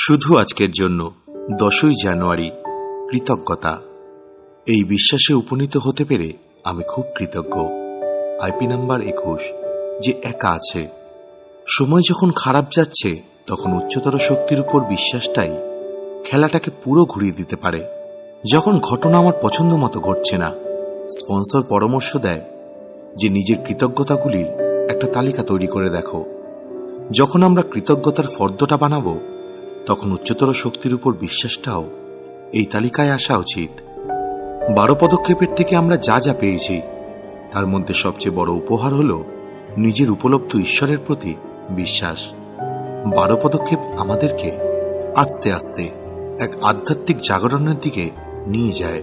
শুধু আজকের জন্য 10ই জানুয়ারি কৃতজ্ঞতা। এই বিশ্বাসে উপনীত হতে পেরে আমি খুব কৃতজ্ঞ। আইপি নাম্বার 21 যে একা আছে। সময় যখন খারাপ যাচ্ছে তখন উচ্চতর শক্তির উপর বিশ্বাসটাই খেলাটাকে পুরো ঘুরিয়ে দিতে পারে। যখন ঘটনা আমার পছন্দ মতো ঘটছে না, স্পন্সর পরামর্শ দেয় যে নিজের কৃতজ্ঞতাগুলির একটা তালিকা তৈরি করে দেখো। যখন আমরা কৃতজ্ঞতার ফর্দটা বানাবো তখন উচ্চতর শক্তির উপর বিশ্বাসটাও এই তালিকায় আসা উচিত। 12 পদক্ষেপের থেকে আমরা যা যা পেয়েছি তার মধ্যে সবচেয়ে বড় উপহার হল নিজের উপলব্ধ ঈশ্বরের প্রতি বিশ্বাস। 12 পদক্ষেপ আমাদেরকে আস্তে আস্তে এক আধ্যাত্মিক জাগরণের দিকে নিয়ে যায়।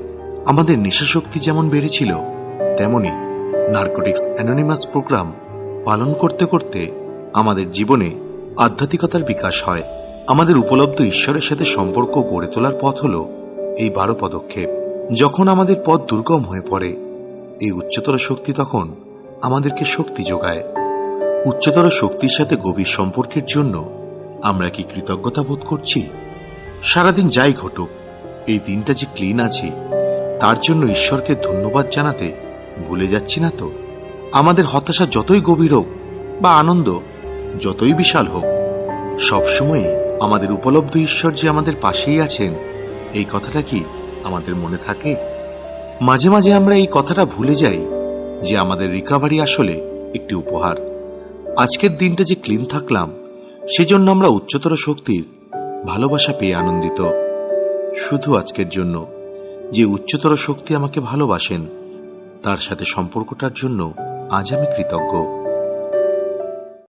আমাদের নেশাশক্তি যেমন বেড়েছিল, তেমনি নার্কোটিক্স অ্যানোনিমাস প্রোগ্রাম পালন করতে করতে আমাদের জীবনে আধ্যাত্মিকতার বিকাশ হয়। আমাদের উপলব্ধ ঈশ্বরের সাথে সম্পর্ক গড়ে তোলার পথ হল এই 12 পদক্ষেপ। যখন আমাদের পথ দুর্গম হয়ে পড়ে, এই উচ্চতর শক্তি তখন আমাদেরকে শক্তি যোগায়। উচ্চতর শক্তির সাথে গভীর সম্পর্কের জন্য আমরা কি কৃতজ্ঞতা বোধ করছি? সারাদিন যাই ঘটুক, এই দিনটা যে ক্লিন আছি তার জন্য ঈশ্বরকে ধন্যবাদ জানাতে ভুলে যাচ্ছি না তো? আমাদের হতাশা যতই গভীর হোক বা আনন্দ যতই বিশাল হোক, সবসময় আমাদের উপলব্ধ ঈশ্বর যে আমাদের পাশেই আছেন, এই কথাটা কি আমাদের মনে থাকে? মাঝে মাঝে আমরা এই কথাটা ভুলে যাই যে আমাদের রিকভারি আসলে একটি উপহার। আজকের দিনটা যে ক্লিন থাকলাম, সেজন্য আমরা উচ্চতর শক্তির ভালোবাসা পেয়ে আনন্দিত। শুধু আজকের জন্য যে উচ্চতর শক্তি আমাকে ভালোবাসেন, তার সাথে সম্পর্কটার জন্য আজ আমি কৃতজ্ঞ।